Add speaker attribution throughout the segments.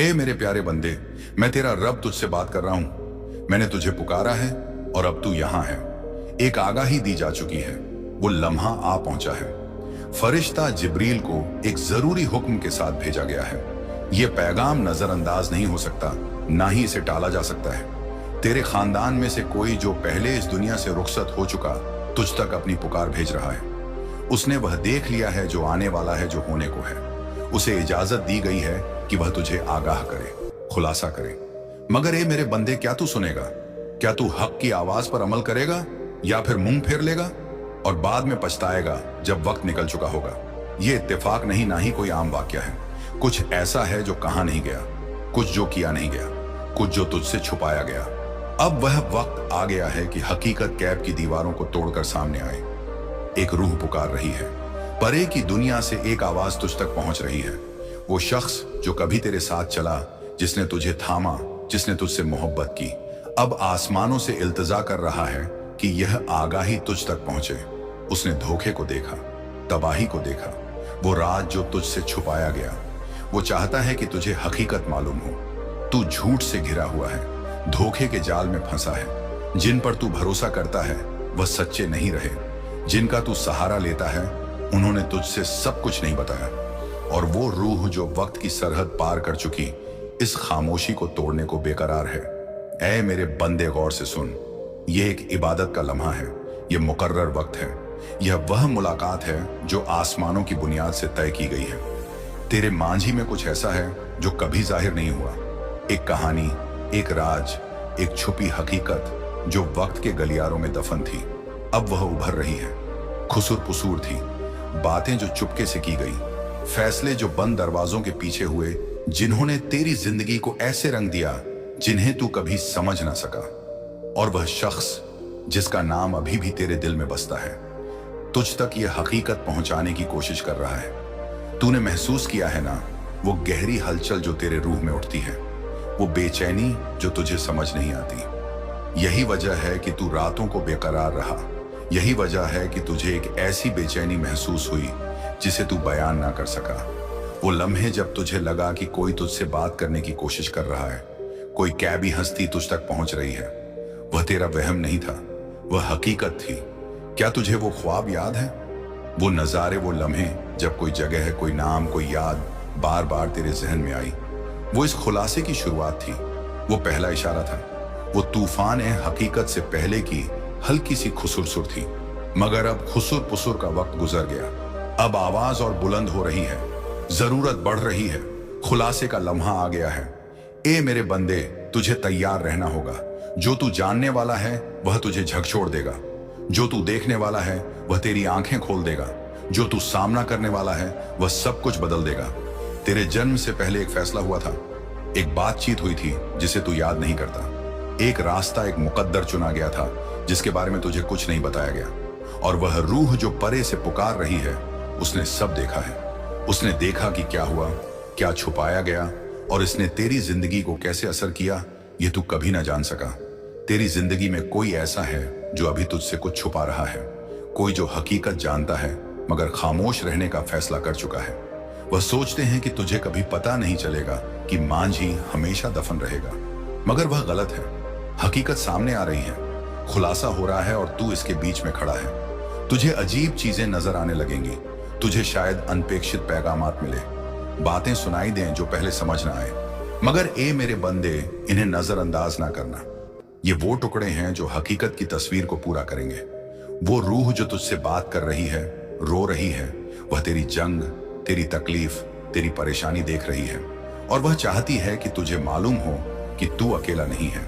Speaker 1: ए मेरे प्यारे बंदे, मैं तेरा रब तुझसे बात कर रहा हूं। मैंने तुझे पुकारा है और अब तू यहां है। एक आगाही दी जा चुकी है, वो लम्हा आ पहुंचा है। फरिश्ता जिब्रील को एक जरूरी हुक्म के साथ भेजा गया है। यह पैगाम नजरअंदाज नहीं हो सकता, ना ही इसे टाला जा सकता है। तेरे खानदान में से कोई जो पहले इस दुनिया से रुखसत हो चुका, तुझ तक अपनी पुकार भेज रहा है। उसने वह देख लिया है जो आने वाला है, जो होने को है। उसे इजाजत दी गई है कि वह तुझे आगाह करे, खुलासा करे। मगर ए मेरे बंदे, क्या तू सुनेगा? क्या तू हक की आवाज पर अमल करेगा या फिर मुंह फेर लेगा और बाद में पछताएगा जब वक्त निकल चुका होगा? ये इत्तेफाक नहीं, ना ही कोई आम वाक्य है। कुछ ऐसा है जो कहा नहीं गया, कुछ जो किया नहीं गया, कुछ जो तुझसे छुपाया गया। अब वह वक्त आ गया है कि हकीकत कैब की दीवारों को तोड़कर सामने आए। एक रूह पुकार रही है, परे की दुनिया से एक आवाज तुझ तक पहुंच रही है। वो शख्स जो कभी तेरे साथ चला, जिसने तुझे थामा, जिसने तुझसे मोहब्बत की, अब आसमानों से इल्तिजा कर रहा है कि यह आगाही तुझ तक पहुंचे। उसने धोखे को देखा, तबाही को देखा, वो राज जो तुझसे छुपाया गया। वो चाहता है कि तुझे हकीकत मालूम हो। तू झूठ से घिरा हुआ है, धोखे के जाल में फंसा है। जिन पर तू भरोसा करता है वह सच्चे नहीं रहे। जिनका तू सहारा लेता है उन्होंने तुझसे सब कुछ नहीं बताया। और वो रूह जो वक्त की सरहद पार कर चुकी, इस खामोशी को तोड़ने को बेकरार है। ऐ मेरे बंदे, गौर से सुन। यह एक इबादत का लम्हा है, यह मुकर्रर वक्त है। यह वह मुलाकात है जो आसमानों की बुनियाद से तय की गई है। तेरे मांझी में कुछ ऐसा है जो कभी जाहिर नहीं हुआ। एक कहानी, एक राज, एक छुपी हकीकत जो वक्त के गलियारों में दफन थी, अब वह उभर रही है। खुसुर पुसूर थी, बातें जो चुपके से की गई, फैसले जो बंद दरवाजों के पीछे हुए, जिन्होंने तेरी जिंदगी को ऐसे रंग दिया जिन्हें तू कभी समझ ना सका। और वह शख्स जिसका नाम अभी भी तेरे दिल में बसता है, तुझ तक यह हकीकत पहुंचाने की कोशिश कर रहा है। तूने महसूस किया है ना, वो गहरी हलचल जो तेरे रूह में उठती है, वो बेचैनी जो तुझे समझ नहीं आती। यही वजह है कि तू रातों को बेकरार रहा। यही वजह है कि तुझे एक ऐसी बेचैनी महसूस हुई जिसे तू बयान ना कर सका। वो लम्हे जब तुझे लगा कि कोई तुझसे बात करने की कोशिश कर रहा है, कोई कैबी हस्ती तुझ तक पहुंच रही है। वह तेरा वहम नहीं था, वह हकीकत थी। क्या तुझे वो ख्वाब याद है? वो नजारे, वो लम्हे जब कोई जगह, कोई नाम, कोई याद बार बार तेरे जहन में आई। वो इस खुलासे की शुरुआत थी, वो पहला इशारा था। वो तूफान हकीकत से पहले की हल्की सी खुसुरसुर थी। मगर अब खुसुर पुसुर का वक्त गुजर गया। अब आवाज और बुलंद हो रही है, जरूरत बढ़ रही है, खुलासे का लम्हा आ गया है। ए मेरे बंदे, तुझे तैयार रहना होगा। जो तू जानने वाला है वह तुझे झकझोर देगा। जो तू देखने वाला है वह तेरी आंखें खोल देगा। जो तू सामना करने वाला है वह सब कुछ बदल देगा। तेरे जन्म से पहले एक फैसला हुआ था, एक बातचीत हुई थी जिसे तू याद नहीं करता। एक रास्ता, एक मुकद्दर चुना गया था जिसके बारे में तुझे कुछ नहीं बताया गया। और वह रूह जो परे से पुकार रही है, उसने सब देखा है। उसने देखा कि क्या हुआ, क्या छुपाया गया, और इसने तेरी जिंदगी को कैसे असर किया, ये तू कभी ना जान सका। तेरी जिंदगी में कोई ऐसा है जो अभी तुझसे कुछ छुपा रहा है। कोई जो हकीकत जानता है मगर खामोश रहने का फैसला कर चुका है। वह सोचते हैं कि तुझे कभी पता नहीं चलेगा कि मांझी हमेशा दफन रहेगा, मगर वह गलत है। हकीकत सामने आ रही है, खुलासा हो रहा है और तू इसके बीच में खड़ा है। तुझे अजीब चीजें नजर आने लगेंगी। तुझे शायद अनपेक्षित पैगामात मिले, बातें सुनाई दें जो पहले समझ ना आए। मगर ए मेरे बंदे, इन्हें नजरअंदाज ना करना। ये वो टुकड़े हैं जो हकीकत की तस्वीर को पूरा करेंगे। वो रूह जो तुझसे बात कर रही है, रो रही है, वह तेरी जंग, तेरी तकलीफ, तेरी परेशानी देख रही है। और वह चाहती है कि तुझे मालूम हो कि तू अकेला नहीं है।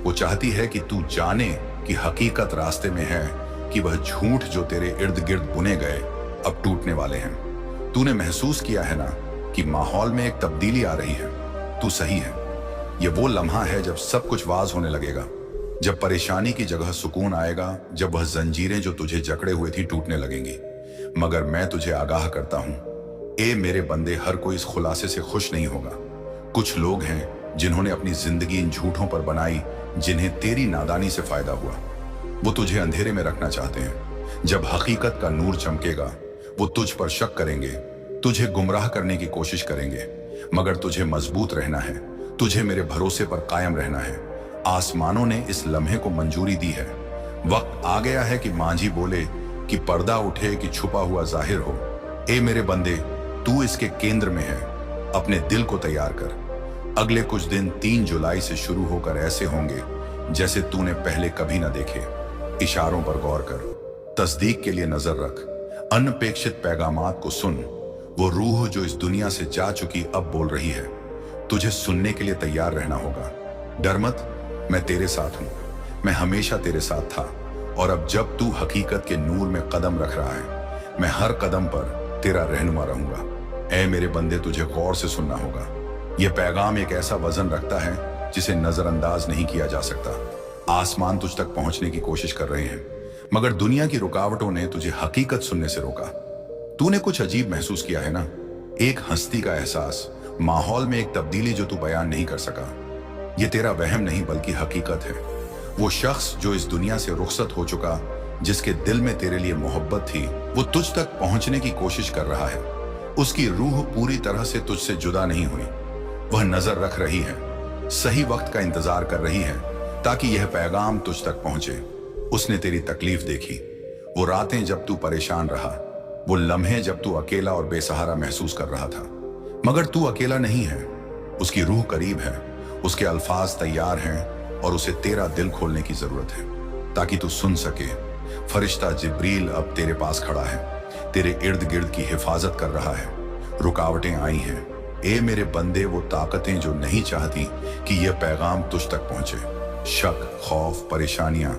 Speaker 1: वो चाहती है कि तू जाने कि हकीकत रास्ते में है, कि वह झूठ जो तेरे इर्द गिर्द बुने गए अब टूटने वाले हैं। तूने महसूस किया है ना कि माहौल में एक तब्दीली आ रही है। तू सही है। यह वो लम्हा है जब सब कुछ वाज होने लगेगा, जब परेशानी की जगह सुकून आएगा, जब वह जंजीरें जो तुझे जकड़े हुए थी टूटने लगेंगी। मगर मैं तुझे आगाह करता हूं, ए मेरे बंदे, हर कोई इस खुलासे से खुश नहीं होगा। कुछ लोग हैं जिन्होंने अपनी जिंदगी इन झूठों पर बनाई जिन्हें तेरी नादानी से फायदा हुआ। वो तुझे अंधेरे में रखना चाहते हैं। जब हकीकत का नूर चमकेगा वो तुझ पर शक करेंगे, तुझे गुमराह करने की कोशिश करेंगे। मगर तुझे मजबूत रहना है, तुझे मेरे भरोसे पर कायम रहना है। आसमानों ने इस लम्हे को मंजूरी दी है। वक्त आ गया है कि मांझी बोले, कि पर्दा उठे, कि छुपा हुआ जाहिर हो। ए मेरे बंदे, तू इसके केंद्र में है। अपने दिल को तैयार कर। अगले कुछ दिन 3 जुलाई से शुरू होकर ऐसे होंगे जैसे तूने पहले कभी न देखे। इशारों पर गौर कर, तस्दीक के लिए नजर रख, अनपेक्षित पैगामात को सुन। वो रूह जो इस दुनिया से जा चुकी अब बोल रही है। तुझे सुनने के लिए तैयार रहना होगा। डर मत, मैं तेरे साथ हूं। मैं हमेशा तेरे साथ था, और अब जब तू हकीकत के नूर में कदम रख रहा है, मैं हर कदम पर तेरा रहनुमा रहूंगा। ऐ मेरे बंदे, तुझे गौर से सुनना होगा। यह पैगाम एक ऐसा वजन रखता है जिसे नजरअंदाज नहीं किया जा सकता। आसमान तुझ तक पहुंचने की कोशिश कर रहे हैं, मगर दुनिया की रुकावटों ने तुझे हकीकत सुनने से रोका। तूने कुछ अजीब महसूस किया है ना, एक हस्ती का एहसास, माहौल में एक तब्दीली जो तू बयान नहीं कर सका। ये तेरा वहम नहीं बल्कि हकीकत है। वो शख्स जो इस दुनिया से रुखसत हो चुका, जिसके दिल में तेरे लिए मोहब्बत थी, वो तुझ तक पहुंचने की कोशिश कर रहा है। उसकी रूह पूरी तरह से तुझसे जुदा नहीं हुई। वह नजर रख रही है, सही वक्त का इंतजार कर रही है ताकि यह पैगाम तुझ तक पहुंचे। उसने तेरी तकलीफ देखी, वो रातें जब तू परेशान रहा, वो लम्हे जब तू अकेला और बेसहारा महसूस कर रहा था। मगर तू अकेला नहीं है, उसकी रूह करीब है, उसके अल्फाज तैयार हैं और उसे तेरा दिल खोलने की जरूरत है ताकि तू सुन सके। फरिश्ता जिब्रील अब तेरे पास खड़ा है, तेरे इर्द गिर्द की हिफाजत कर रहा है। रुकावटें आई हैं, ए मेरे बंदे, वो ताकतें जो नहीं चाहती कि यह पैगाम तुझ तक पहुंचे। शक, खौफ, परेशानियां,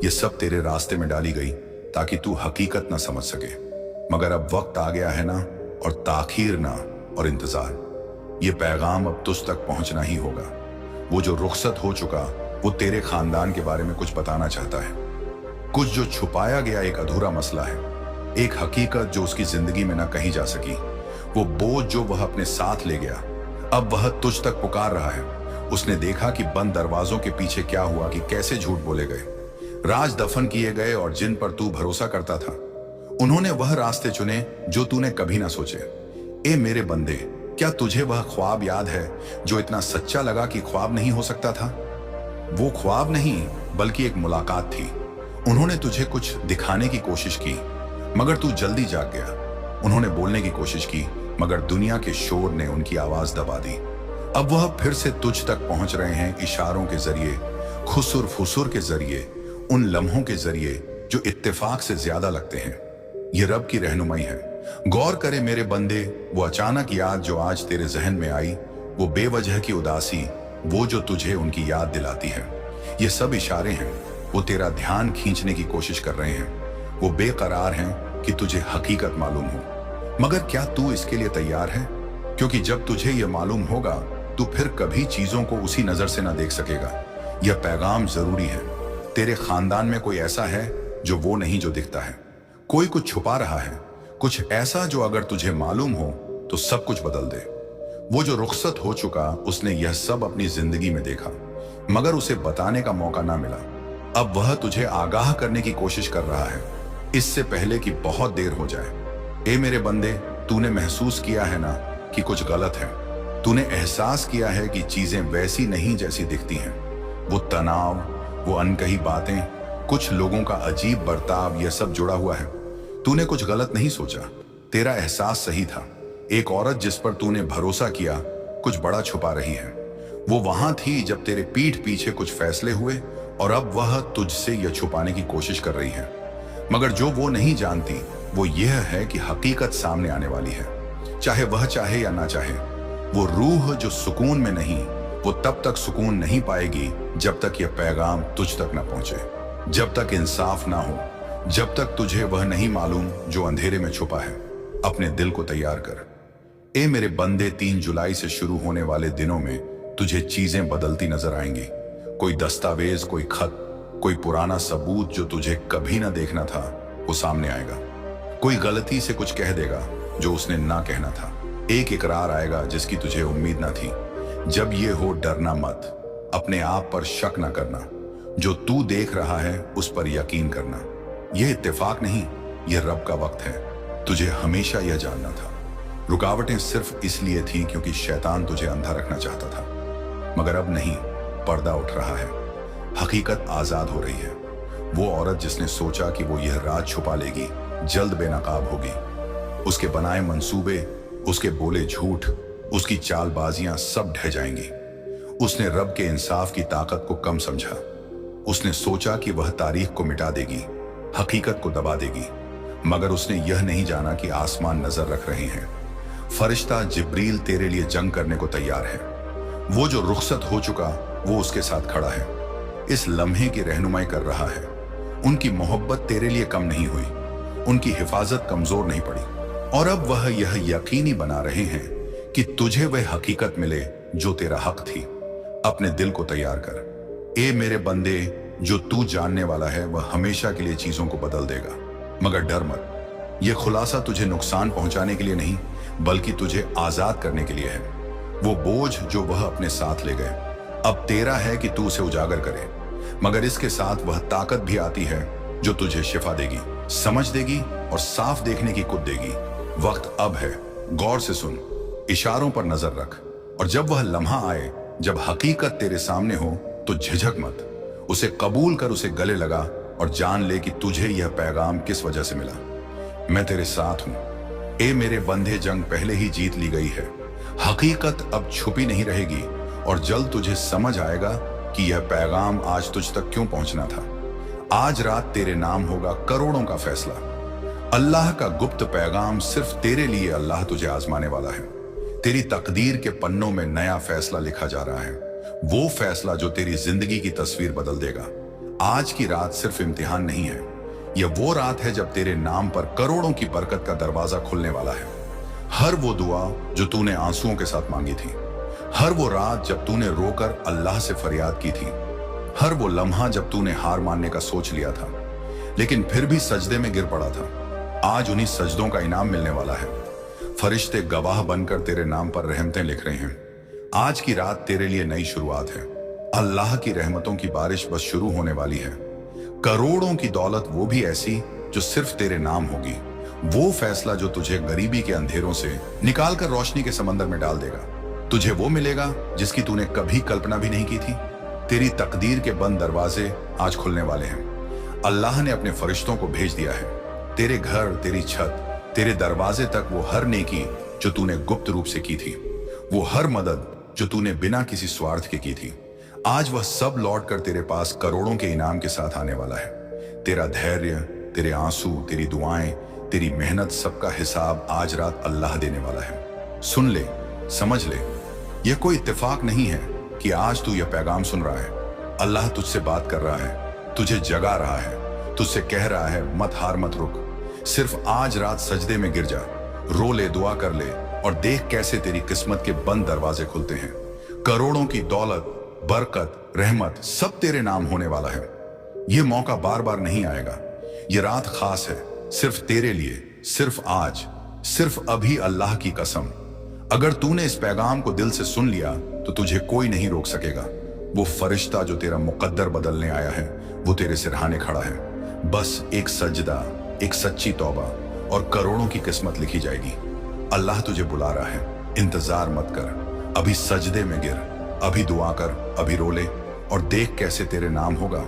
Speaker 1: ये सब तेरे रास्ते में डाली गई ताकि तू हकीकत ना समझ सके। मगर अब वक्त आ गया है ना, और ताखीर ना और इंतजार। ये पैगाम अब तुझ तक पहुंचना ही होगा। वो जो रुखसत हो चुका, वो तेरे खानदान के बारे में कुछ बताना चाहता है। कुछ जो छुपाया गया एक अधूरा मसला है, एक हकीकत जो उसकी जिंदगी में ना कही जा सकी। वो बोझ जो वह अपने साथ ले गया, अब वह तुझ तक पुकार रहा है। उसने देखा कि बंद दरवाजों के पीछे क्या हुआ, कि कैसे झूठ बोले गए, राज दफन किए गए, और जिन पर तू भरोसा करता था उन्होंने वह रास्ते चुने जो तूने कभी ना सोचे। ए मेरे बंदे, क्या तुझे वह ख्वाब याद है जो इतना सच्चा लगा कि ख्वाब नहीं हो सकता था? वो ख्वाब नहीं बल्कि एक मुलाकात थी। उन्होंने तुझे कुछ दिखाने की कोशिश की, मगर तू जल्दी जाग गया। उन्होंने बोलने की कोशिश की, मगर दुनिया के शोर ने उनकी आवाज दबा दी। अब वह फिर से तुझ तक पहुंच रहे हैं, इशारों के जरिए, खुसुर फुसुर के जरिए, उन लम्हों के जरिए जो इत्तेफाक से ज्यादा लगते हैं। ये रब की रहनुमाई है। गौर करे मेरे बंदे, वो अचानक याद जो आज तेरे जहन में आई, वो बेवजह की उदासी, वो जो तुझे उनकी याद दिलाती है, ये सब इशारे हैं। वो तेरा ध्यान खींचने की कोशिश कर रहे हैं। वो बेकरार हैं कि तुझे हकीकत मालूम हो। मगर क्या तू इसके लिए तैयार है? क्योंकि जब तुझे यह मालूम होगा, तू फिर कभी चीजों को उसी नजर से ना देख सकेगा। यह पैगाम जरूरी है। तेरे खानदान में कोई ऐसा है जो वो नहीं जो दिखता है। कोई कुछ छुपा रहा है, कुछ ऐसा जो अगर तुझे मालूम हो तो सब कुछ बदल दे। वो जो रुखसत हो चुका, उसने यह सब अपनी जिंदगी में देखा, मगर उसे बताने का मौका ना मिला। अब वह तुझे आगाह करने की कोशिश कर रहा है, इससे पहले कि बहुत देर हो जाए। ए मेरे बंदे, तूने महसूस किया है ना कि कुछ गलत है। तूने एहसास किया है कि चीजें वैसी नहीं जैसी दिखती हैं। वो तनाव, वो अनकही बातें, कुछ लोगों का अजीब बर्ताव, यह सब जुड़ा हुआ है। तूने कुछ गलत नहीं सोचा, तेरा एहसास सही था। एक औरत जिस पर तूने भरोसा किया, कुछ बड़ा छुपा रही है। वो वहां थी जब तेरे पीठ पीछे कुछ फैसले हुए, और अब वह तुझसे यह छुपाने की कोशिश कर रही है। मगर जो वो नहीं जानती, वो यह है कि हकीकत सामने आने वाली है, चाहे वह चाहे या ना चाहे। वो रूह जो सुकून में नहीं, वो तब तक सुकून नहीं पाएगी जब तक यह पैगाम तुझ तक ना पहुंचे, जब तक इंसाफ ना हो, जब तक तुझे वह नहीं मालूम जो अंधेरे में छुपा है। अपने दिल को तैयार कर। ए मेरे बंदे, 3 जुलाई से शुरू होने वाले दिनों में तुझे चीजें बदलती नजर आएंगी। कोई दस्तावेज, कोई खत, कोई पुराना सबूत जो तुझे कभी ना देखना था, वो सामने आएगा। कोई गलती से कुछ कह देगा जो उसने ना कहना था। एक इकरार आएगा जिसकी तुझे उम्मीद ना थी। जब ये हो, डरना मत, अपने आप पर शक ना करना। जो तू देख रहा है उस पर यकीन करना। यह इत्तेफाक नहीं, यह रब का वक्त है। तुझे हमेशा यह जानना था। रुकावटें सिर्फ इसलिए थीं क्योंकि शैतान तुझे अंधा रखना चाहता था, मगर अब नहीं, पर्दा उठ रहा है, हकीकत आजाद हो रही है। वो औरत जिसने सोचा कि वो यह राज छुपा लेगी, जल्द बेनकाब होगी। उसके बनाए मंसूबे, उसके बोले झूठ, उसकी चालबाजियां सब ढह जाएंगी। उसने रब के इंसाफ की ताकत को कम समझा। उसने सोचा कि वह तारीख को मिटा देगी, हकीकत को दबा देगी, मगर उसने यह नहीं जाना कि आसमान नजर रख रहे हैं। फरिश्ता जिब्रील तेरे लिए जंग करने को तैयार है। वो जो रुखसत हो चुका, वो उसके साथ खड़ा है, इस लम्हे की रहनुमाई कर रहा है। उनकी मोहब्बत तेरे लिए कम नहीं हुई, उनकी हिफाजत कमजोर नहीं पड़ी, और अब वह यह यकीनी बना रहे हैं कि तुझे वह हकीकत मिले जो तेरा हक थी। अपने दिल को तैयार कर, ए मेरे बंदे, जो तू जानने वाला है वह हमेशा के लिए चीजों को बदल देगा। मगर डर मत, यह खुलासा तुझे नुकसान पहुंचाने के लिए नहीं, बल्कि तुझे आजाद करने के लिए है। वो बोझ जो वह अपने साथ ले गए, अब तेरा है कि तू उसे उजागर करे, मगर इसके साथ वह ताकत भी आती है जो तुझे शिफा देगी, समझ देगी और साफ देखने की कुत देगी। वक्त अब है, गौर से सुन, इशारों पर नजर रख, और जब वह लम्हा आए, जब हकीकत तेरे सामने हो, तो झिझक मत, उसे कबूल कर, उसे गले लगा और जान ले कि तुझे यह पैगाम किस वजह से मिला। मैं तेरे साथ हूं, ए मेरे बंधे, जंग पहले ही जीत ली गई है। हकीकत अब छुपी नहीं रहेगी, और जल्द तुझे समझ आएगा कि यह पैगाम आज तुझ तक क्यों पहुंचना था। आज रात तेरे नाम होगा करोड़ों का फैसला। अल्लाह का गुप्त पैगाम सिर्फ तेरे लिए अल्लाह तुझे आजमाने वाला है। तेरी तकदीर के पन्नों में नया फैसला लिखा जा रहा है, वो फैसला जो तेरी जिंदगी की तस्वीर बदल देगा। आज की रात सिर्फ इम्तिहान नहीं है, यह वो रात है जब तेरे नाम पर करोड़ों की बरकत का दरवाजा खुलने वाला है। हर वो दुआ जो तूने आंसुओं के साथ मांगी थी, हर वो रात जब तूने रोकर अल्लाह से फरियाद की थी, हर वो लम्हा जब तूने हार मानने का सोच लिया था लेकिन फिर भी सजदे में गिर पड़ा था, आज उन्हीं सजदों का इनाम मिलने वाला है। फरिश्ते गवाह बनकर तेरे नाम पर रहमतें लिख रहे हैं। आज की रात तेरे लिए नई शुरुआत है। अल्लाह की रहमतों की बारिश बस शुरू होने वाली है। करोड़ों की दौलत वो भी ऐसी जो सिर्फ तेरे नाम होगी। वो फैसला जो तुझे गरीबी के अंधेरों से निकालकर रोशनी के समंदर में डाल देगा। तुझे वो मिलेगा जिसकी तूने कभी कल्पना भी नहीं की थी। तेरी तकदीर के बंद दरवाजे आज खुलने वाले हैं। अल्लाह ने अपने फरिश्तों को भेज दिया है। तेरे घर, तेरी छत, तेरे दरवाजे तक वो हर नेकी जो तूने गुप्त रूप से की थी, वो हर मदद जो तूने बिना किसी स्वार्थ के की थी, आज वह सब लौट कर तेरे पास करोड़ों के इनाम के साथ आने वाला है। तेरा धैर्य, तेरे आंसू, तेरी दुआएं, तेरी मेहनत, सबका हिसाब आज रात अल्लाह देने वाला है। सुन ले, समझ ले, यह कोई इत्तेफाक नहीं है कि आज तू यह पैगाम सुन रहा है। अल्लाह तुझसे बात कर रहा है, तुझे जगा रहा है, तुझसे कह रहा है मत हार, मत रुक। सिर्फ आज रात सजदे में गिर जा, रो ले, दुआ कर ले, और देख कैसे तेरी किस्मत के बंद दरवाजे खुलते हैं। करोड़ों की दौलत, बरकत, रहमत सब तेरे नाम होने वाला है। यह मौका बार बार नहीं आएगा। यह रात खास है, सिर्फ तेरे लिए, सिर्फ आज, सिर्फ अभी। अल्लाह की कसम, अगर तूने इस पैगाम को दिल से सुन लिया तो तुझे कोई नहीं रोक सकेगा। वो फरिश्ता जो तेरा मुकद्दर बदलने आया है, वो तेरे सिरहाने खड़ा है। बस एक सजदा, एक सच्ची तौबा, और करोड़ों की किस्मत लिखी जाएगी। अल्लाह तुझे बुला रहा है, इंतजार मत कर, अभी सजदे में गिर, अभी दुआ कर, अभी रो ले, और देख कैसे तेरे नाम होगा।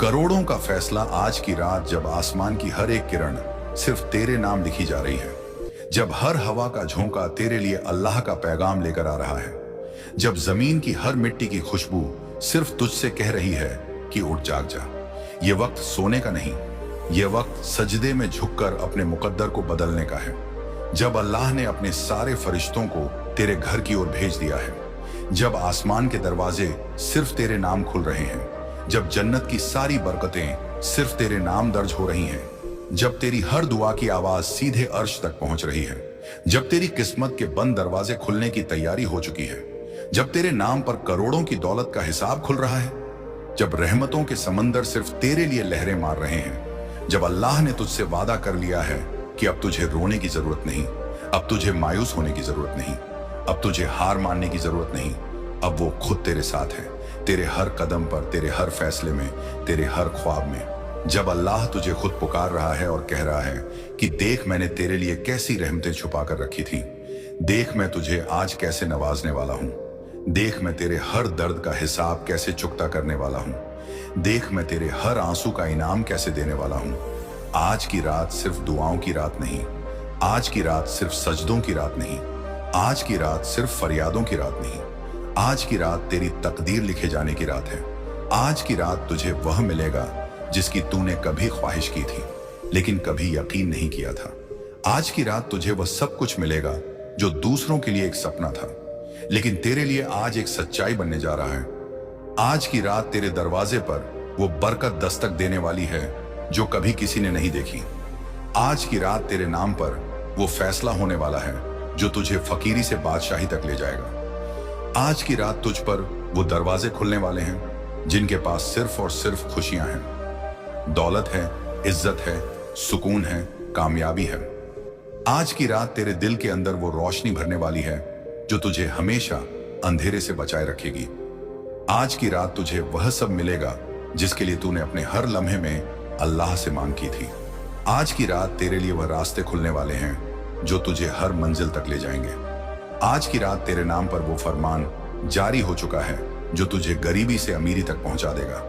Speaker 1: करोड़ों का फैसला आज की रात, जब आसमान की हर एक किरण सिर्फ तेरे नाम लिखी जा रही है, जब हर हवा का झोंका तेरे लिए अल्लाह का पैगाम लेकर आ रहा है, जब जमीन की हर मिट्टी की खुशबू सिर्फ तुझसे कह रही है कि उठ जाग जा। ये वक्त सोने का नहीं, ये वक्त सजदे में झुककर अपने मुकद्दर को बदलने का है। जब अल्लाह ने अपने सारे फरिश्तों को तेरे घर की ओर भेज दिया है, जब आसमान के दरवाजे सिर्फ तेरे नाम खुल रहे हैं, जब जन्नत की सारी बरकतें सिर्फ तेरे नाम दर्ज हो रही हैं, जब तेरी हर दुआ की आवाज सीधे अर्श तक पहुंच रही है, जब तेरी किस्मत के बंद दरवाजे खुलने की तैयारी हो चुकी है, जब तेरे नाम पर करोड़ों की दौलत का हिसाब खुल रहा है, जब रहमतों के समंदर सिर्फ तेरे लिए लहरें मार रहे हैं, जब अल्लाह ने तुझसे वादा कर लिया है कि अब तुझे रोने की जरूरत नहीं, अब तुझे मायूस होने की जरूरत नहीं, अब तुझे हार मानने की जरूरत नहीं, अब वो खुद तेरे साथ है, तेरे हर कदम पर, तेरे हर फैसले में, तेरे हर ख्वाब में। जब अल्लाह तुझे खुद पुकार रहा है और कह रहा है कि देख मैंने तेरे लिए कैसी रहमतें छुपा कर रखी थी, देख मैं तुझे आज कैसे नवाजने वाला हूं। देख मैं तेरे हर दर्द का हिसाब कैसे चुकता करने वाला हूं। देख मैं तेरे हर आंसू का इनाम कैसे देने वाला हूं। आज की रात सिर्फ दुआओं की रात नहीं, आज की रात सिर्फ सजदों की रात नहीं, आज की रात सिर्फ फरियादों की रात नहीं, आज की रात तेरी तकदीर लिखे जाने की रात है। आज की रात तुझे वह मिलेगा जिसकी तूने कभी ख्वाहिश की थी लेकिन कभी यकीन नहीं किया था। आज की रात तुझे वह सब कुछ मिलेगा जो दूसरों के लिए एक सपना था लेकिन तेरे लिए आज एक सच्चाई बनने जा रहा है। आज की रात तेरे दरवाजे पर वो बरकत दस्तक देने वाली है जो कभी किसी ने नहीं देखी। आज की रात तेरे नाम पर वो फैसला होने वाला है जो तुझे फकीरी से बादशाही तक ले जाएगा। आज की रात तुझ पर वो दरवाजे खुलने वाले हैं जिनके पास सिर्फ और सिर्फ खुशियां हैं, दौलत है, इज्जत है, सुकून है, कामयाबी है। आज की रात तेरे दिल के अंदर वो रोशनी भरने वाली है जो तुझे हमेशा अंधेरे से बचाए रखेगी। आज की रात तुझे वह सब मिलेगा जिसके लिए तूने अपने हर लम्हे में अल्लाह से मांग की थी। आज की रात तेरे लिए वह रास्ते खुलने वाले हैं जो तुझे हर मंजिल तक ले जाएंगे। आज की रात तेरे नाम पर वो फरमान जारी हो चुका है जो तुझे गरीबी से अमीरी तक पहुंचा देगा।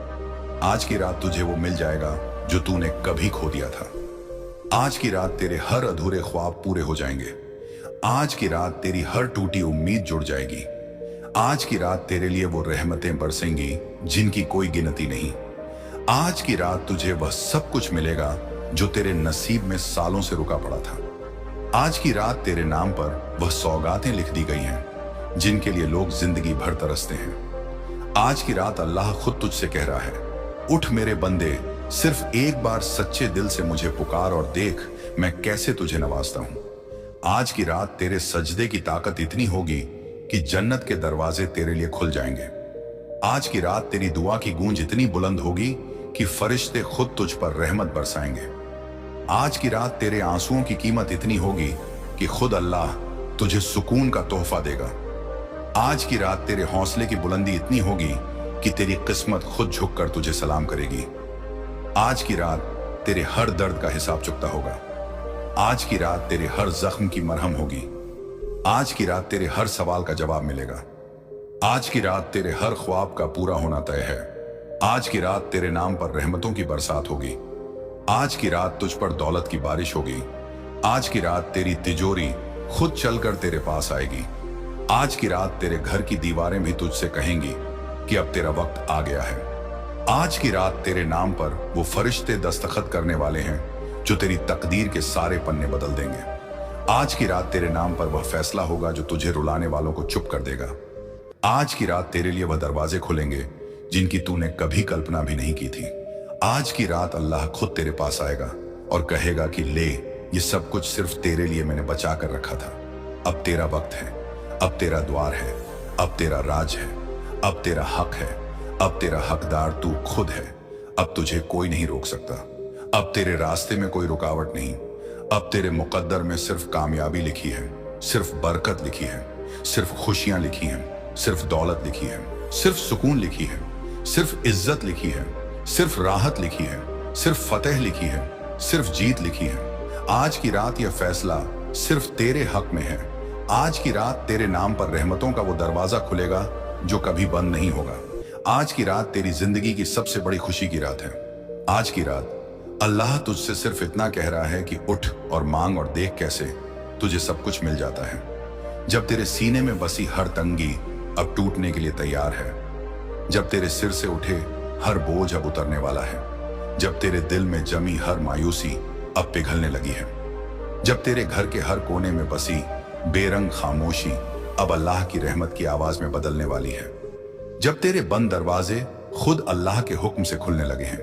Speaker 1: आज की रात तुझे वो मिल जाएगा जो तूने कभी खो दिया था। आज की रात तेरे हर अधूरे ख्वाब पूरे हो जाएंगे। आज की रात तेरी हर टूटी उम्मीद जुड़ जाएगी। आज की रात तेरे लिए वो रहमतें बरसेंगी जिनकी कोई गिनती नहीं। आज की रात तुझे वह सब कुछ मिलेगा जो तेरे नसीब में सालों से रुका पड़ा था। आज की रात तेरे नाम पर वह सौगातें लिख दी गई हैं जिनके लिए लोग जिंदगी भर तरसते हैं। आज की रात अल्लाह खुद तुझसे कह रहा है, उठ मेरे बंदे, सिर्फ एक बार सच्चे दिल से मुझे पुकार और देख मैं कैसे तुझे नवाजता हूं। आज की रात तेरे सजदे की ताकत इतनी होगी कि जन्नत के दरवाजे तेरे लिए खुल जाएंगे। आज की रात तेरी दुआ की गूंज इतनी बुलंद होगी कि फरिश्ते खुद तुझ पर रहमत बरसाएंगे। आज की रात तेरे आंसुओं की कीमत इतनी होगी कि खुद अल्लाह तुझे सुकून का तोहफा देगा। आज की रात तेरे हौसले की बुलंदी इतनी होगी कि तेरी किस्मत खुद झुककर तुझे सलाम करेगी। आज की रात तेरे हर दर्द का हिसाब चुकता होगा। आज की रात तेरे हर जख्म की मरहम होगी। आज की रात तेरे हर सवाल का जवाब मिलेगा। आज की रात तेरे हर ख्वाब का पूरा होना तय है। आज की रात तेरे नाम पर रहमतों की बरसात होगी। आज की रात तुझ पर दौलत की बारिश होगी। आज की रात तेरी तिजोरी खुद चलकर तेरे पास आएगी। आज की रात तेरे घर की दीवारें भी तुझसे कहेंगी कि अब तेरा वक्त आ गया है। आज की रात तेरे नाम पर वो फरिश्ते दस्तखत करने वाले हैं जो तेरी तकदीर के सारे पन्ने बदल देंगे। आज की रात तेरे नाम पर वह फैसला होगा जो तुझे रुलाने वालों को चुप कर देगा। आज की रात तेरे लिए वह दरवाजे खुलेंगे जिनकी तूने कभी कल्पना भी नहीं की थी। आज की रात अल्लाह खुद तेरे पास आएगा और कहेगा कि ले, ये सब कुछ सिर्फ तेरे लिए मैंने बचा कर रखा था। अब तेरा वक्त है, अब तेरा द्वार है, अब तेरा राज है, अब तेरा हक है, अब तेरा हकदार तू खुद है। अब तुझे कोई नहीं रोक सकता। अब तेरे रास्ते में कोई रुकावट नहीं। अब तेरे मुकद्दर में सिर्फ कामयाबी लिखी है, सिर्फ बरकत लिखी है, सिर्फ खुशियां लिखी हैं, सिर्फ दौलत लिखी है, सिर्फ सुकून लिखी है, सिर्फ इज्जत लिखी है, सिर्फ राहत लिखी है, सिर्फ फतेह लिखी है, सिर्फ जीत लिखी है। आज की रात यह फैसला सिर्फ तेरे हक में है। आज की रात तेरे नाम पर रहमतों का वो दरवाजा खुलेगा जो कभी बंद नहीं होगा। आज की रात तेरी जिंदगी की सबसे बड़ी खुशी की रात है। आज की रात अल्लाह तुझसे सिर्फ इतना कह रहा है कि उठ और मांग और देख कैसे तुझे सब कुछ मिल जाता है। जब तेरे सीने में बसी हर तंगी अब टूटने के लिए तैयार है, जब तेरे सिर से उठे हर बोझ अब उतरने वाला है, जब तेरे दिल में जमी हर मायूसी अब पिघलने लगी है, जब तेरे घर के हर कोने में बसी बेरंग खामोशी अब अल्लाह की रहमत की आवाज में बदलने वाली है, जब तेरे बंद दरवाजे खुद अल्लाह के हुक्म से खुलने लगे हैं,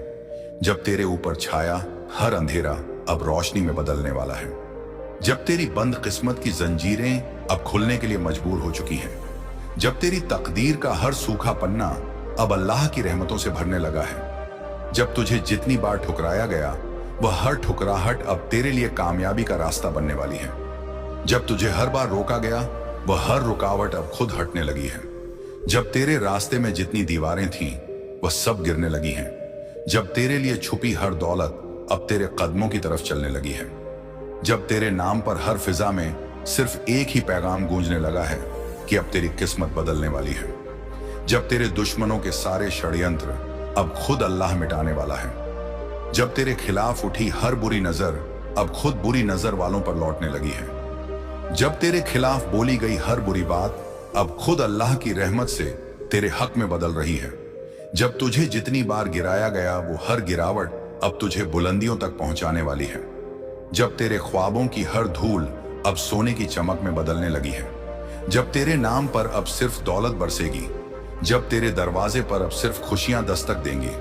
Speaker 1: जब तेरे ऊपर छाया हर अंधेरा अब रोशनी में बदलने वाला है, जब तेरी बंद किस्मत की जंजीरें अब खुलने के लिए मजबूर हो चुकी हैं, जब तेरी तकदीर का हर सूखा पन्ना अब अल्लाह की रहमतों से भरने लगा है, जब तुझे जितनी बार ठुकराया गया वह हर ठुकराहट अब तेरे लिए कामयाबी का रास्ता बनने वाली है, जब तुझे हर बार रोका गया वह हर रुकावट अब खुद हटने लगी है, जब तेरे रास्ते में जितनी दीवारें थीं वह सब गिरने लगी हैं, जब तेरे लिए छुपी हर दौलत अब तेरे कदमों की तरफ चलने लगी है, जब तेरे नाम पर हर फिजा में सिर्फ एक ही पैगाम गूंजने लगा है कि अब तेरी किस्मत बदलने वाली है। जब तेरे दुश्मनों के सारे षड्यंत्र अब खुद अल्लाह मिटाने वाला है। जब तेरे खिलाफ उठी हर बुरी नजर अब खुद बुरी नजर वालों पर लौटने लगी है। जब तेरे खिलाफ बोली गई हर बुरी बात अब खुद अल्लाह की रहमत से तेरे हक में बदल रही है। जब तुझे जितनी बार गिराया गया वो हर गिरावट अब तुझे बुलंदियों तक पहुंचाने वाली है। जब तेरे ख्वाबों की हर धूल अब सोने की चमक में बदलने लगी है। जब तेरे नाम पर अब सिर्फ दौलत बरसेगी, जब तेरे दरवाजे पर अब सिर्फ खुशियां दस्तक देंगी,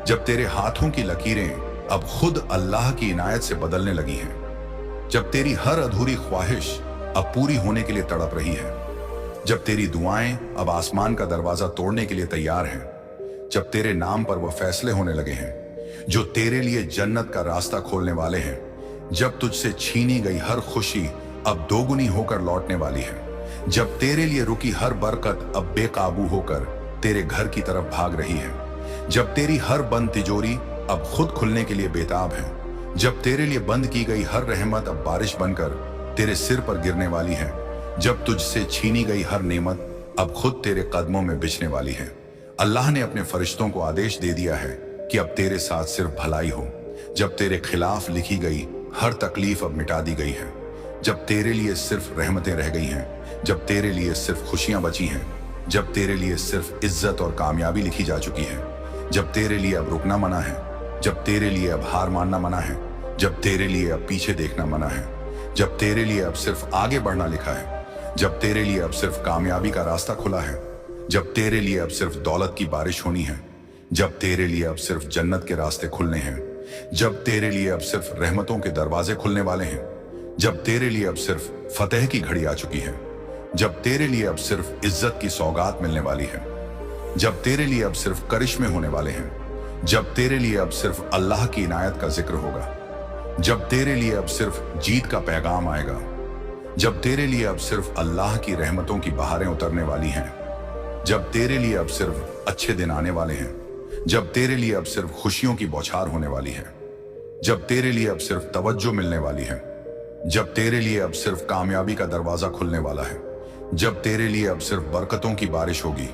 Speaker 1: जब तेरे हाथों की लकीरें अब खुद अल्लाह की इनायत से बदलने लगी हैं, जब तेरी हर अधूरी ख्वाहिश अब पूरी होने के लिए तड़प रही है, जब तेरी दुआएं अब आसमान का दरवाजा तोड़ने के लिए तैयार हैं, जब तेरे नाम पर वो फैसले होने लगे हैं जो तेरे लिए जन्नत का रास्ता खोलने वाले हैं, जब तुझसे छीनी गई हर खुशी अब दोगुनी होकर लौटने वाली है, जब तेरे लिए रुकी हर बरकत अब बेकाबू होकर तेरे घर की तरफ भाग रही है, जब तेरी हर बंद तिजोरी अब खुद खुलने के लिए बेताब है, जब तेरे लिए बंद की गई हर रहमत अब बारिश बनकर तेरे सिर पर गिरने वाली है, जब तुझसे छीनी गई हर नेमत अब खुद तेरे कदमों में बिछने वाली है। अल्लाह ने अपने फरिश्तों को आदेश दे दिया है कि अब तेरे साथ सिर्फ भलाई हो। जब तेरे खिलाफ लिखी गई हर तकलीफ अब मिटा दी गई है, जब तेरे लिए सिर्फ रहमतें रह गई हैं, जब तेरे लिए सिर्फ खुशियां बची हैं, जब तेरे लिए सिर्फ इज्जत और कामयाबी लिखी जा चुकी है, जब तेरे लिए अब रुकना मना है, जब तेरे लिए अब हार मानना मना है, जब तेरे लिए अब पीछे देखना मना है, जब तेरे लिए अब सिर्फ आगे बढ़ना लिखा है, जब तेरे लिए अब सिर्फ कामयाबी का रास्ता खुला है, जब तेरे लिए अब सिर्फ दौलत की बारिश होनी है, जब तेरे लिए अब सिर्फ जन्नत के रास्ते खुलने हैं, जब तेरे लिए अब सिर्फ रहमतों के दरवाजे खुलने वाले हैं, जब तेरे लिए अब सिर्फ फतेह की घड़ी आ चुकी है, जब तेरे लिए अब सिर्फ इज्जत की सौगात मिलने वाली है, जब तेरे लिए अब सिर्फ करिश्मे होने वाले हैं, जब तेरे लिए अब सिर्फ अल्लाह की इनायत का जिक्र होगा, जब तेरे लिए अब सिर्फ जीत का पैगाम आएगा, जब तेरे लिए अब सिर्फ अल्लाह की रहमतों की बहारें उतरने वाली हैं, जब तेरे लिए अब सिर्फ अच्छे दिन आने वाले हैं, जब तेरे लिए अब सिर्फ खुशियों की बौछार होने वाली है, जब तेरे लिए अब सिर्फ तवज्जो मिलने वाली है, जब तेरे लिए अब सिर्फ कामयाबी का दरवाजा खुलने वाला है, जब तेरे लिए अब सिर्फ बरकतों की बारिश होगी,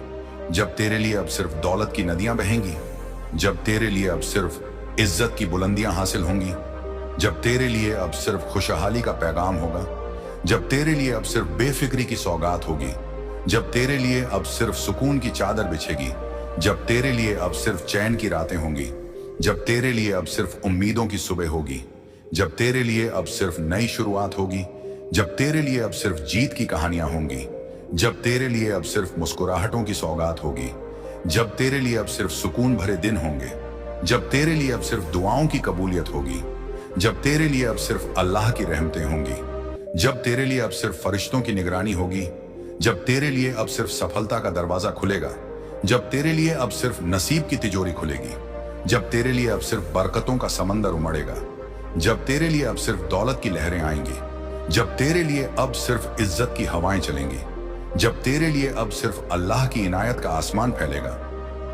Speaker 1: जब तेरे लिए अब सिर्फ दौलत की नदियां बहेंगी, जब तेरे लिए अब सिर्फ इज्जत की बुलंदियां हासिल होंगी, जब तेरे लिए अब सिर्फ खुशहाली का पैगाम होगा, जब तेरे लिए अब सिर्फ बेफिक्री की सौगात होगी, जब तेरे लिए अब सिर्फ सुकून की चादर बिछेगी, जब तेरे लिए अब सिर्फ चैन की रातें होंगी, जब तेरे लिए अब सिर्फ उम्मीदों की सुबह होगी, जब तेरे लिए अब सिर्फ नई शुरुआत होगी, जब तेरे लिए अब सिर्फ जीत की कहानियां होंगी, जब तेरे लिए अब सिर्फ मुस्कुराहटों की सौगात होगी, जब तेरे लिए अब सिर्फ सुकून भरे दिन होंगे, जब तेरे लिए अब सिर्फ दुआओं की कबूलियत होगी, जब तेरे लिए अब सिर्फ अल्लाह की रहमतें होंगी, जब तेरे लिए अब सिर्फ फरिश्तों की निगरानी होगी, जब तेरे लिए अब सिर्फ सफलता का दरवाजा खुलेगा, जब तेरे लिए अब सिर्फ नसीब की तिजोरी खुलेगी, जब तेरे लिए अब सिर्फ बरकतों का समंदर उमड़ेगा, जब तेरे लिए अब सिर्फ दौलत की लहरें आएंगी, जब तेरे लिए अब सिर्फ इज्जत की हवाएं चलेंगी, जब तेरे लिए अब सिर्फ अल्लाह की इनायत का आसमान फैलेगा,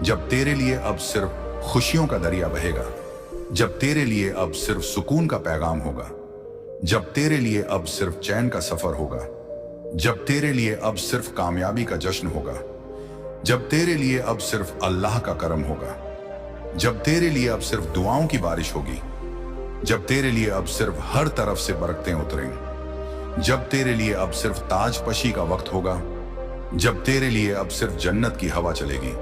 Speaker 1: जब तेरे लिए अब सिर्फ खुशियों का दरिया बहेगा, जब तेरे लिए अब सिर्फ सुकून का पैगाम होगा, जब तेरे लिए अब सिर्फ चैन का सफर होगा, जब तेरे लिए अब सिर्फ कामयाबी का जश्न होगा, जब तेरे लिए अब सिर्फ अल्लाह का करम होगा, जब तेरे लिए अब सिर्फ दुआओं की बारिश होगी, जब तेरे लिए अब सिर्फ हर तरफ से बरकतें उतरेंगी, जब तेरे लिए अब सिर्फ ताजपशी का वक्त होगा, जब तेरे लिए अब सिर्फ जन्नत की हवा चलेगी,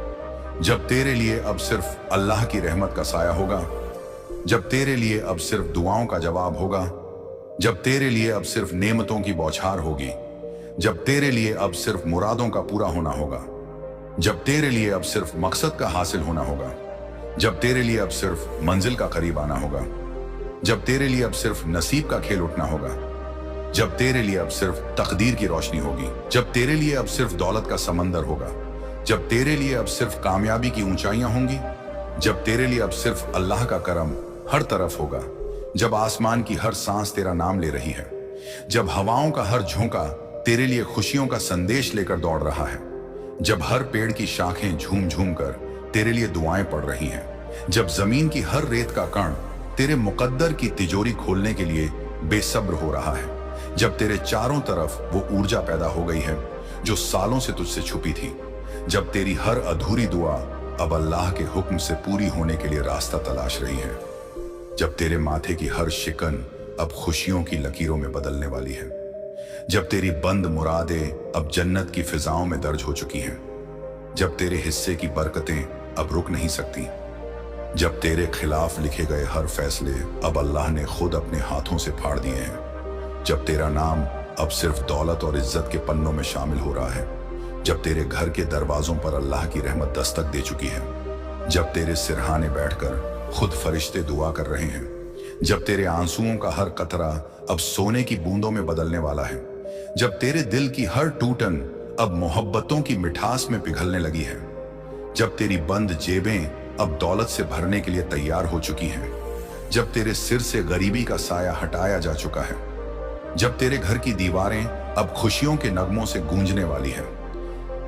Speaker 1: जब तेरे लिए अब सिर्फ अल्लाह की रहमत का साया होगा, जब तेरे लिए अब सिर्फ दुआओं का जवाब होगा, जब तेरे लिए अब सिर्फ नेमतों की बौछार होगी, जब तेरे लिए अब सिर्फ मुरादों का पूरा होना होगा, जब तेरे लिए अब सिर्फ मकसद का हासिल होना होगा, जब तेरे लिए अब सिर्फ मंजिल का करीब आना होगा, जब तेरे लिए अब सिर्फ नसीब का खेल उठना होगा, जब तेरे लिए अब सिर्फ तकदीर की रोशनी होगी, जब तेरे लिए अब सिर्फ दौलत का समंदर होगा, जब तेरे लिए अब सिर्फ कामयाबी की ऊंचाइयां होंगी, जब तेरे लिए अब सिर्फ अल्लाह का करम हर तरफ होगा, जब आसमान की हर सांस तेरा नाम ले रही है, जब हवाओं का हर झोंका तेरे लिए खुशियों का संदेश लेकर दौड़ रहा है, जब हर पेड़ की शाखें झूम झूम कर तेरे लिए दुआएं पड़ रही हैं, जब जमीन की हर रेत का कण तेरे मुकद्दर की तिजोरी खोलने के लिए बेसब्र हो रहा है, जब तेरे चारों तरफ वो ऊर्जा पैदा हो गई है जो सालों से तुझसे छुपी थी, जब तेरी हर अधूरी दुआ अब अल्लाह के हुक्म से पूरी होने के लिए रास्ता तलाश रही है, जब तेरे माथे की हर शिकन अब खुशियों की लकीरों में बदलने वाली है, जब तेरी बंद मुरादें अब जन्नत की फिजाओं में दर्ज हो चुकी हैं, जब तेरे हिस्से की बरकतें अब रुक नहीं सकती, जब तेरे खिलाफ लिखे गए हर फैसले अब अल्लाह ने खुद अपने हाथों से फाड़ दिए हैं, जब तेरा नाम अब सिर्फ दौलत और इज्जत के पन्नों में शामिल हो रहा है, जब तेरे घर के दरवाजों पर अल्लाह की रहमत दस्तक दे चुकी है, जब तेरे सिरहाने बैठकर खुद फरिश्ते दुआ कर रहे हैं, जब तेरे आंसुओं का हर कतरा अब सोने की बूंदों में बदलने वाला है, जब तेरे दिल की हर टूटन अब मोहब्बतों की मिठास में पिघलने लगी है, जब तेरी बंद जेबें अब दौलत से भरने के लिए तैयार हो चुकी हैं, जब तेरे सिर से गरीबी का साया हटाया जा चुका है, जब तेरे घर की दीवारें अब खुशियों के नगमों से गूंजने वाली है,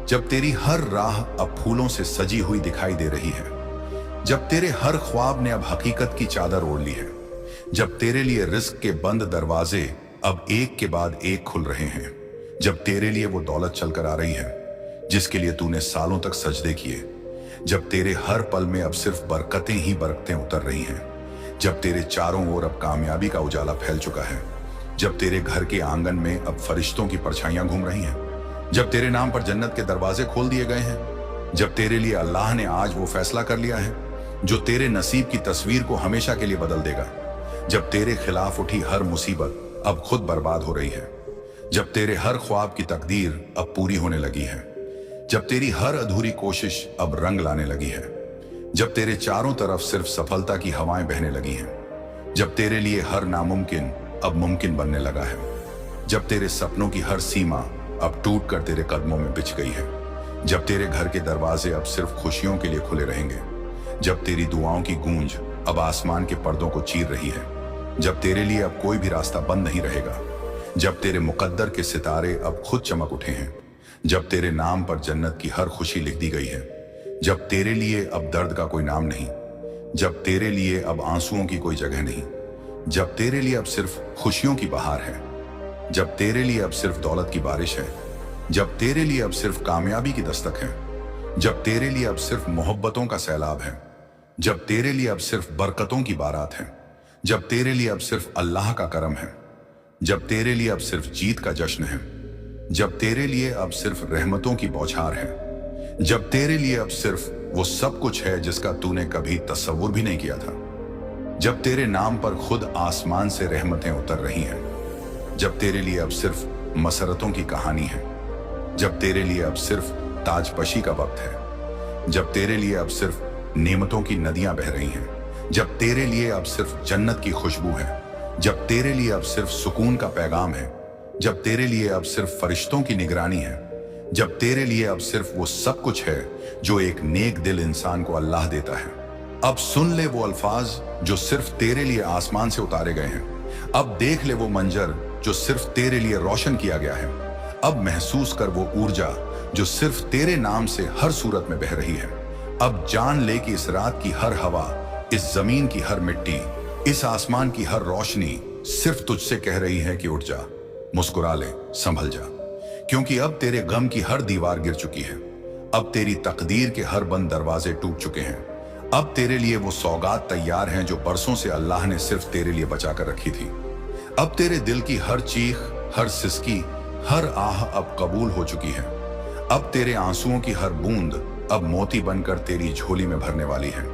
Speaker 1: जब तेरी हर राह अब फूलों से सजी हुई दिखाई दे रही है, जब तेरे हर ख्वाब ने अब हकीकत की चादर ओढ़ ली है, जब तेरे लिए रिस्क के बंद दरवाजे अब एक के बाद एक खुल रहे हैं, जब तेरे लिए वो दौलत चलकर आ रही है जिसके लिए तूने सालों तक सजदे किए, जब तेरे हर पल में अब सिर्फ बरकतें ही बरकतें उतर रही हैं, जब तेरे चारों ओर अब कामयाबी का उजाला फैल चुका है, जब तेरे घर के आंगन में अब फरिश्तों की परछाइयां घूम रही हैं, जब तेरे नाम पर जन्नत के दरवाजे खोल दिए गए हैं, जब तेरे लिए अल्लाह ने आज वो फैसला कर लिया है जो तेरे नसीब की तस्वीर को हमेशा के लिए बदल देगा, जब तेरे खिलाफ उठी हर मुसीबत अब खुद बर्बाद हो रही है, जब तेरे हर ख्वाब की तकदीर अब पूरी होने लगी है, जब तेरी हर अधूरी कोशिश अब रंग लाने लगी है, जब तेरे चारों तरफ सिर्फ सफलता की हवाएं बहने लगी हैं, जब तेरे लिए हर नामुमकिन अब मुमकिन बनने लगा है, जब तेरे सपनों की हर सीमा अब टूट कर तेरे कदमों में बिछ गई है, जब तेरे घर के दरवाजे अब सिर्फ खुशियों के लिए खुले रहेंगे, जब तेरी दुआओं की गूंज अब आसमान के पर्दों को चीर रही है, जब तेरे लिए अब कोई भी रास्ता बंद नहीं रहेगा, जब तेरे मुकद्दर के सितारे अब खुद चमक उठे हैं, जब तेरे नाम पर जन्नत की हर खुशी लिख दी गई है, जब तेरे लिए अब दर्द का कोई नाम नहीं, जब तेरे लिए अब आंसुओं की कोई जगह नहीं, जब तेरे लिए अब सिर्फ खुशियों की बहार है, जब तेरे लिए अब सिर्फ दौलत की बारिश है, जब तेरे लिए अब सिर्फ कामयाबी की दस्तक है, जब तेरे लिए अब सिर्फ मोहब्बतों का सैलाब है, जब तेरे लिए अब सिर्फ बरकतों की बारात है, जब तेरे लिए अब सिर्फ अल्लाह का करम है, जब तेरे लिए अब सिर्फ जीत का जश्न है, जब तेरे लिए अब सिर्फ रहमतों की बौछार है, जब तेरे लिए अब सिर्फ वो सब कुछ है जिसका तूने कभी तस्वुर भी नहीं किया था, जब तेरे नाम पर खुद आसमान से रहमतें उतर रही हैं, जब तेरे लिए अब सिर्फ मसरतों की कहानी है, जब तेरे लिए अब सिर्फ ताजपशी का वक्त है, जब तेरे लिए अब सिर्फ नेमतों की नदियां बह रही हैं, जब तेरे लिए अब सिर्फ जन्नत की खुशबू है, जब तेरे लिए अब सिर्फ सुकून का पैगाम है, जब तेरे लिए अब सिर्फ फरिश्तों की निगरानी है, जब तेरे लिए अब सिर्फ वो सब कुछ है जो एक नेक दिल इंसान को अल्लाह देता है। अब सुन ले वो अल्फाज जो सिर्फ तेरे लिए आसमान से उतारे गए हैं, अब देख ले वो मंजर जो सिर्फ तेरे लिए रोशन किया गया है, अब महसूस कर वो ऊर्जा जो सिर्फ तेरे नाम से हर सूरत में बह रही है, अब जान ले कि इस रात की हर हवा, इस जमीन की हर मिट्टी, इस आसमान की हर रोशनी सिर्फ तुझसे कह रही है कि उठ जा, मुस्कुरा ले, संभल जा, क्योंकि अब तेरे गम की हर दीवार गिर चुकी है, अब तेरी तकदीर के हर बंद दरवाजे टूट चुके हैं, अब तेरे लिए वो सौगात तैयार हैं जो बरसों से अल्लाह ने सिर्फ तेरे लिए बचा कर रखी थी, अब तेरे दिल की हर चीख, हर सिसकी, हर आह अब कबूल हो चुकी है, अब तेरे आंसुओं की हर बूंद अब मोती बनकर तेरी झोली में भरने वाली है,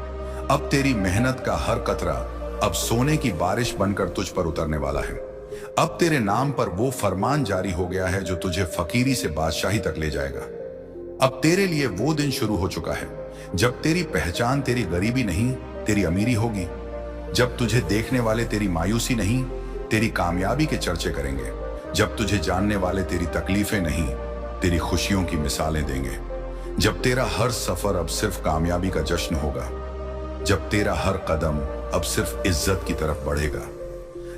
Speaker 1: अब तेरी मेहनत का हर कतरा अब सोने की बारिश बनकर तुझ पर उतरने वाला है, अब तेरे नाम पर वो फरमान जारी हो गया है जो तुझे फकीरी से बादशाही तक ले जाएगा, अब तेरे लिए वो दिन शुरू हो चुका है जब तेरी पहचान तेरी गरीबी नहीं तेरी अमीरी होगी, जब तुझे देखने वाले तेरी मायूसी नहीं तेरी कामयाबी के चर्चे करेंगे, जब तुझे जानने वाले तेरी तकलीफें नहीं तेरी खुशियों की मिसालें देंगे, जब तेरा हर सफर अब सिर्फ कामयाबी का जश्न होगा, जब तेरा हर कदम अब सिर्फ इज्जत की तरफ बढ़ेगा,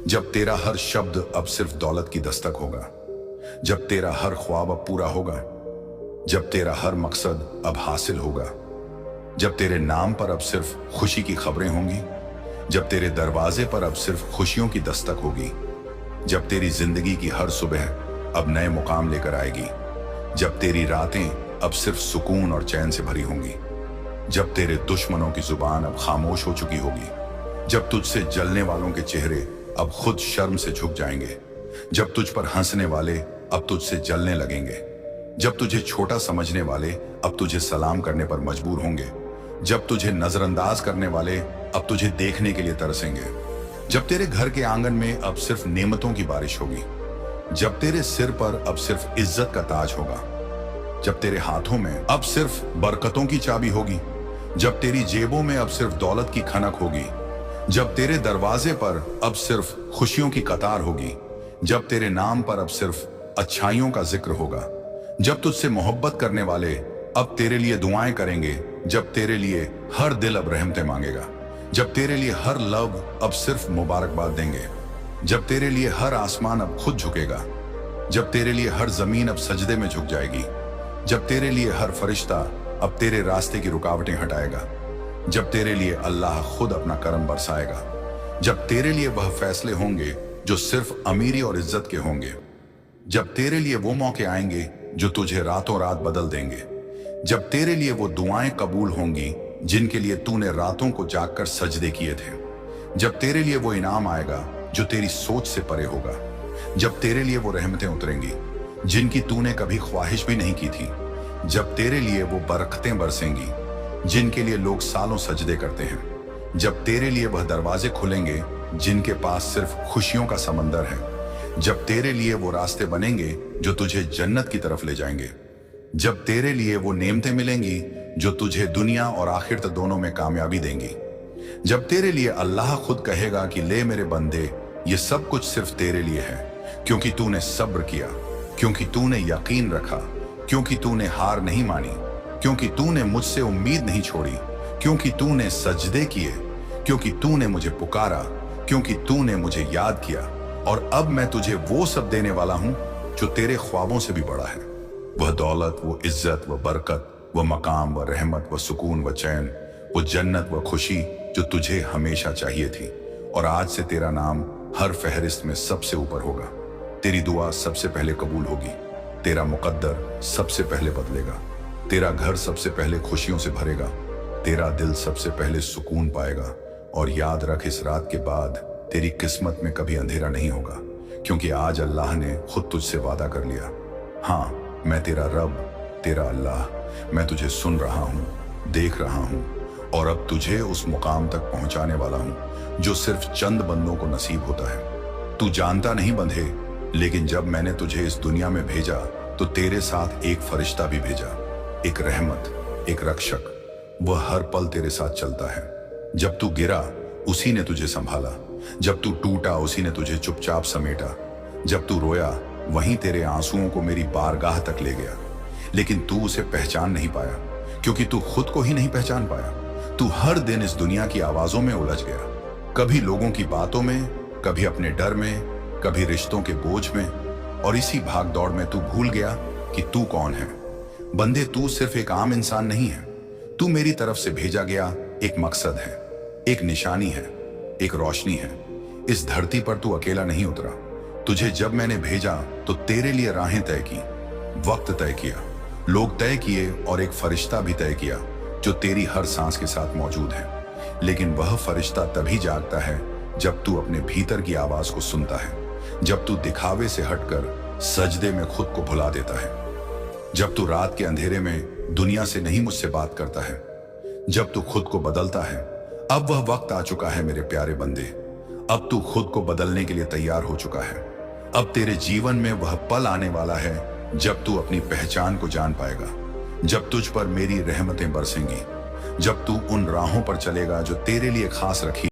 Speaker 1: जब तेरा हर शब्द अब सिर्फ दौलत की दस्तक होगा, जब तेरा हर ख्वाब अब पूरा होगा, जब तेरा हर मकसद अब हासिल होगा, जब तेरे नाम पर अब सिर्फ खुशी की खबरें होंगी, जब तेरे दरवाजे पर अब सिर्फ खुशियों की दस्तक होगी, जब तेरी जिंदगी की हर सुबह अब नए मुकाम लेकर आएगी, जब तेरी रातें अब सिर्फ सुकून और चैन से भरी होंगी, जब तेरे दुश्मनों की जुबान अब खामोश हो चुकी होगी, जब तुझसे जलने वालों के चेहरे अब खुद शर्म से झुक जाएंगे, जब तुझ पर हंसने वाले अब तुझसे जलने लगेंगे, जब तुझे छोटा समझने वाले अब तुझे सलाम करने पर मजबूर होंगे, जब तुझे नजरअंदाज करने वाले अब तुझे देखने के लिए तरसेंगे, जब तेरे घर के आंगन में अब सिर्फ नेमतों की बारिश होगी, जब तेरे सिर पर अब सिर्फ इज्जत का ताज होगा, जब तेरे हाथों में अब सिर्फ बरकतों की चाबी होगी, जब तेरी जेबों में अब सिर्फ दौलत की खनक होगी, जब तेरे दरवाजे पर अब सिर्फ खुशियों की कतार होगी, जब तेरे नाम पर अब सिर्फ अच्छाइयों का जिक्र होगा, जब तुझसे मोहब्बत करने वाले अब तेरे लिए दुआएं करेंगे, जब तेरे लिए हर दिल अब रहमतें मांगेगा, जब तेरे लिए हर लब अब सिर्फ मुबारकबाद देंगे, जब तेरे लिए हर आसमान अब खुद झुकेगा, जब तेरे लिए हर जमीन अब सजदे में झुक जाएगी, जब तेरे लिए हर फरिश्ता अब तेरे रास्ते की रुकावटें हटाएगा, जब तेरे लिए अल्लाह खुद अपना करम बरसाएगा, जब तेरे लिए वह फैसले होंगे जो सिर्फ अमीरी और इज्जत के होंगे, जब तेरे लिए वो मौके आएंगे जो तुझे रातों रात बदल देंगे, जब तेरे लिए वो दुआएं कबूल होंगी जिनके लिए तूने रातों को जागकर सजदे किए थे, जब तेरे लिए वो इनाम आएगा जो तेरी सोच से परे होगा, जब तेरे लिए वो रहमतें उतरेंगी जिनकी तूने कभी ख्वाहिश भी नहीं की थी, जब तेरे लिए वो बरकतें बरसेंगी जिनके लिए लोग सालों सजदे करते हैं, जब तेरे लिए वह दरवाजे खुलेंगे जिनके पास सिर्फ खुशियों का समंदर है, जब तेरे लिए वो रास्ते बनेंगे जो तुझे जन्नत की तरफ ले जाएंगे, जब तेरे लिए वो नेमतें मिलेंगी जो तुझे दुनिया और आखिरत दोनों में कामयाबी देंगी, जब तेरे लिए अल्लाह खुद कहेगा कि ले मेरे बंदे, ये सब कुछ सिर्फ तेरे लिए है, क्योंकि तूने सब्र किया, क्योंकि तूने यकीन रखा, क्योंकि तूने हार नहीं मानी, क्योंकि तूने मुझसे उम्मीद नहीं छोड़ी, क्योंकि तूने सजदे किए, क्योंकि तूने मुझे पुकारा, क्योंकि तूने मुझे याद किया, और अब मैं तुझे वो सब देने वाला हूं जो तेरे ख्वाबों से भी बड़ा है। वह दौलत, वो इज्जत, वो बरकत, वो मकाम, वो रहमत, वो सुकून, वो चैन, वो जन्नत, वो खुशी जो तुझे हमेशा चाहिए थी। और आज से तेरा नाम हर फहरिस्त में सबसे ऊपर होगा, तेरी दुआ सबसे पहले कबूल होगी, तेरा मुकद्दर सबसे पहले बदलेगा, तेरा घर सबसे पहले खुशियों से भरेगा, तेरा दिल सबसे पहले सुकून पाएगा। और याद रख, इस रात के बाद तेरी किस्मत में कभी अंधेरा नहीं होगा, क्योंकि आज अल्लाह ने खुद तुझसे वादा कर लिया। हाँ, मैं तेरा रब, तेरा अल्लाह, मैं तुझे सुन रहा हूँ, देख रहा हूँ, और अब तुझे उस मुकाम तक पहुंचाने वाला हूं जो सिर्फ चंद बंदों को नसीब होता है। तू जानता नहीं बंधे, लेकिन जब मैंने तुझे इस दुनिया में भेजा तो तेरे साथ एक फरिश्ता भी भेजा, एक रहमत, एक रक्षक। वह हर पल तेरे साथ चलता है। जब तू गिरा उसी ने तुझे संभाला, जब तू टूटा उसी ने तुझे चुपचाप समेटा, जब तू रोया वहीं तेरे आंसुओं को मेरी बारगाह तक ले गया। लेकिन तू उसे पहचान नहीं पाया, क्योंकि तू खुद को ही नहीं पहचान पाया। तू हर दिन इस दुनिया की आवाजों में उलझ गया, कभी लोगों की बातों में, कभी अपने डर में, कभी रिश्तों के बोझ में, और इसी भाग दौड़ में तू भूल गया कि तू कौन है। बंदे, तू सिर्फ एक आम इंसान नहीं है, तू मेरी तरफ से भेजा गया एक मकसद है, एक निशानी है, एक रोशनी है। इस धरती पर तू अकेला नहीं उतरा। तुझे जब मैंने भेजा तो तेरे लिए राहें तय की, वक्त तय किया, लोग तय किए, और एक फरिश्ता भी तय किया जो तेरी हर सांस के साथ मौजूद है। लेकिन वह फरिश्ता तभी जागता है जब तू अपने भीतर की आवाज को सुनता है, जब तू दिखावे से हटकर सजदे में खुद को भुला देता है, जब तू रात के अंधेरे में दुनिया से नहीं मुझसे बात करता है, जब तू खुद को बदलता है। अब वह वक्त आ चुका है मेरे प्यारे बंदे, अब तू खुद को बदलने के लिए तैयार हो चुका है। अब तेरे जीवन में वह पल आने वाला है जब तू अपनी पहचान को जान पाएगा, जब तुझ पर मेरी रहमतें बरसेंगी, जब तू उन राहों पर चलेगा जो तेरे लिए खास रखी